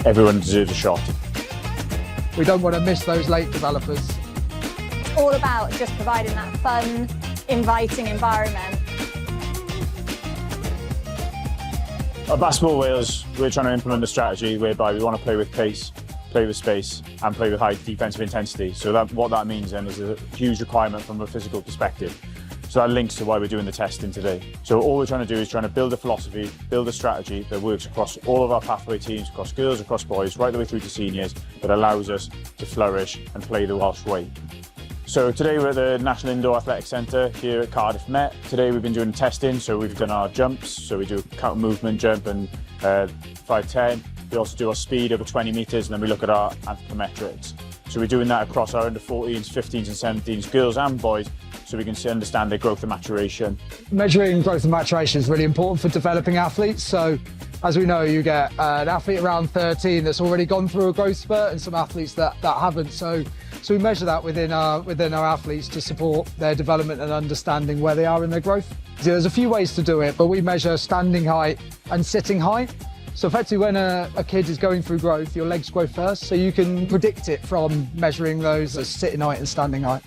Everyone deserves a shot. We don't want to miss those late developers. It's all about just providing that fun, inviting environment. At Basketball Wales, we're trying to implement a strategy whereby we want to play with pace, play with space, and play with high defensive intensity. So what that means then is a huge requirement from a physical perspective. So that links to why we're doing the testing today. So all we're trying to do is trying to build a philosophy, build a strategy that works across all of our pathway teams, across girls, across boys, right the way through to seniors, that allows us to flourish and play the Welsh way. So today we're at the National Indoor Athletic Centre here at Cardiff Met. Today we've been doing testing, so we've done our jumps, so we do a counter movement jump and 5-10. We also do our speed over 20 metres, and then we look at our anthropometrics. So we're doing that across our under 14s, 15s and 17s, girls and boys, so we can understand their growth and maturation. Measuring growth and maturation is really important for developing athletes. So as we know, you get an athlete around 13 that's already gone through a growth spurt and some athletes that haven't. So we measure that within our athletes to support their development and understanding where they are in their growth. So there's a few ways to do it, but we measure standing height and sitting height. So effectively when a kid is going through growth, your legs grow first, so you can predict it from measuring those as sitting height and standing height.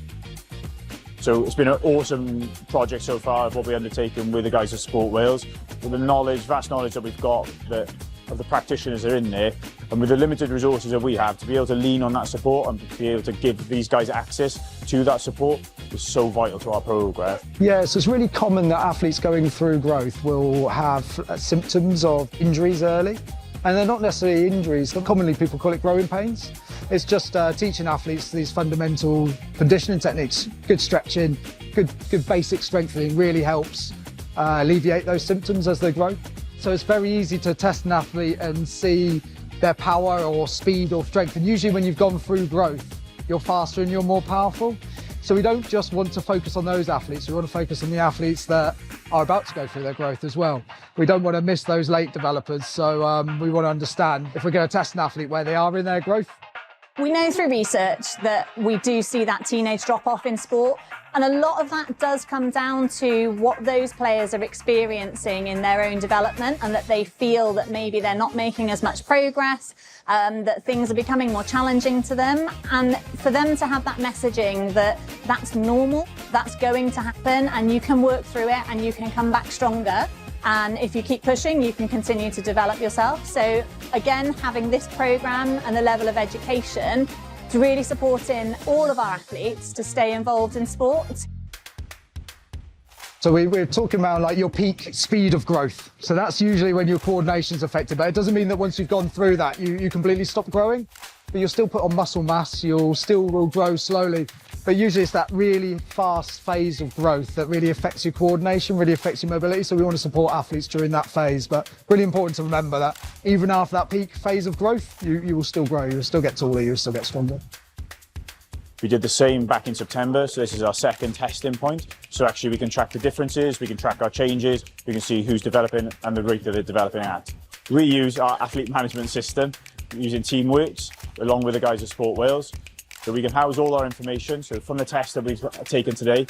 So it's been an awesome project so far of what we've undertaken with the guys at Sport Wales. With the knowledge, vast knowledge that we've got of the practitioners that are in there, and with the limited resources that we have, to be able to lean on that support and be able to give these guys access to that support is so vital to our programme. Yeah, so it's really common that athletes going through growth will have symptoms of injuries early. And they're not necessarily injuries, commonly people call it growing pains. It's just teaching athletes these fundamental conditioning techniques. Good stretching, good basic strengthening really helps alleviate those symptoms as they grow. So it's very easy to test an athlete and see their power or speed or strength. And usually when you've gone through growth, you're faster and you're more powerful. So we don't just want to focus on those athletes, we want to focus on the athletes that are about to go through their growth as well. We don't want to miss those late developers, so we want to understand if we're going to test an athlete where they are in their growth. We know through research that we do see that teenage drop-off in sport, and a lot of that does come down to what those players are experiencing in their own development, and that they feel that maybe they're not making as much progress, that things are becoming more challenging to them, and for them to have that messaging that that's normal, that's going to happen, and you can work through it and you can come back stronger. And if you keep pushing, you can continue to develop yourself. So again, having this programme and the level of education is really supporting all of our athletes to stay involved in sport. So we're talking about like your peak speed of growth. So that's usually when your coordination's affected, but it doesn't mean that once you've gone through that, you completely stop growing, but you'll still put on muscle mass, you'll still will grow slowly. But usually it's that really fast phase of growth that really affects your coordination, really affects your mobility. So we want to support athletes during that phase. But really important to remember that even after that peak phase of growth, you will still grow, you'll still get taller, you'll still get stronger. We did the same back in September, so this is our second testing point. So actually we can track the differences, we can track our changes, we can see who's developing and the rate that they're developing at. We use our athlete management system using Teamworks along with the guys at Sport Wales. So we can house all our information. So from the test that we've taken today,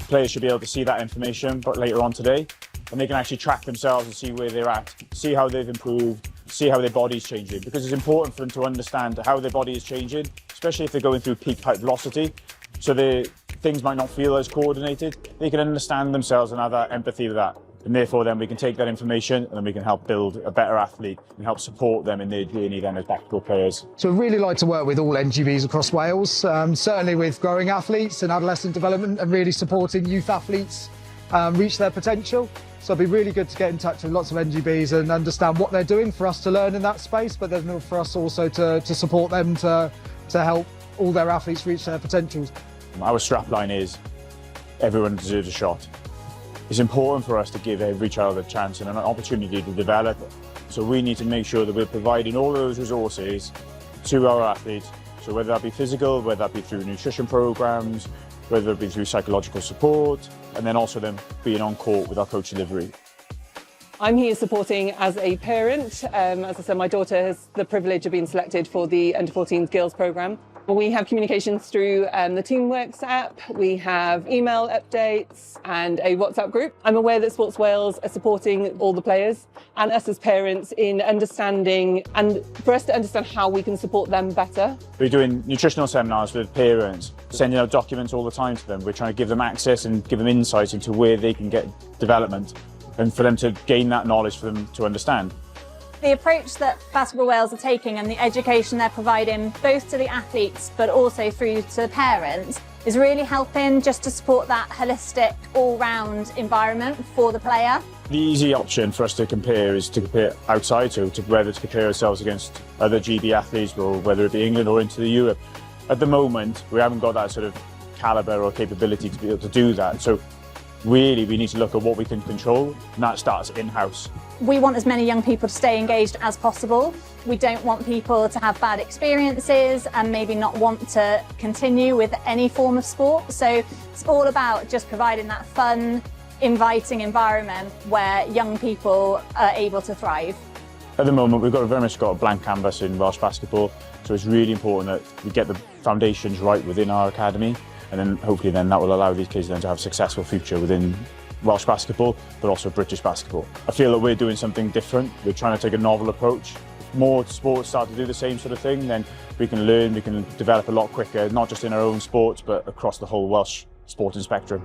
players should be able to see that information but later on today, and they can actually track themselves and see where they're at, see how they've improved, see how their body's changing, because it's important for them to understand how their body is changing, especially if they're going through peak height velocity. So things might not feel as coordinated. They can understand themselves and have that empathy with that. And therefore then we can take that information and then we can help build a better athlete and help support them in their journey then as basketball players. So we really like to work with all NGBs across Wales, certainly with growing athletes and adolescent development and really supporting youth athletes reach their potential. So it'd be really good to get in touch with lots of NGBs and understand what they're doing for us to learn in that space, but then for us also to support them to help all their athletes reach their potentials. Our strapline is, everyone deserves a shot. It's important for us to give every child a chance and an opportunity to develop. So we need to make sure that we're providing all those resources to our athletes. So whether that be physical, whether that be through nutrition programs, whether it be through psychological support, and then also them being on court with our coach delivery. I'm here supporting as a parent. As I said, my daughter has the privilege of being selected for the Under 14s girls programme. We have communications through the Teamworks app, we have email updates and a WhatsApp group. I'm aware that Sports Wales are supporting all the players and us as parents in understanding and for us to understand how we can support them better. We're doing nutritional seminars with parents, sending out documents all the time to them. We're trying to give them access and give them insights into where they can get development and for them to gain that knowledge for them to understand. The approach that Basketball Wales are taking and the education they're providing both to the athletes but also through to the parents is really helping just to support that holistic all-round environment for the player. The easy option for us to compare is to compare outside, so whether to compare ourselves against other GB athletes or whether it be England or into the Europe. At the moment, we haven't got that sort of calibre or capability to be able to do that. So really, we need to look at what we can control, and that starts in-house. We want as many young people to stay engaged as possible. We don't want people to have bad experiences and maybe not want to continue with any form of sport. So it's all about just providing that fun, inviting environment where young people are able to thrive. At the moment, we've very much got a blank canvas in Welsh basketball, so it's really important that we get the foundations right within our academy, and then hopefully that will allow these kids then to have a successful future within Welsh basketball, but also British basketball. I feel that we're doing something different. We're trying to take a novel approach. If more sports start to do the same sort of thing, then we can learn, we can develop a lot quicker, not just in our own sports, but across the whole Welsh sporting spectrum.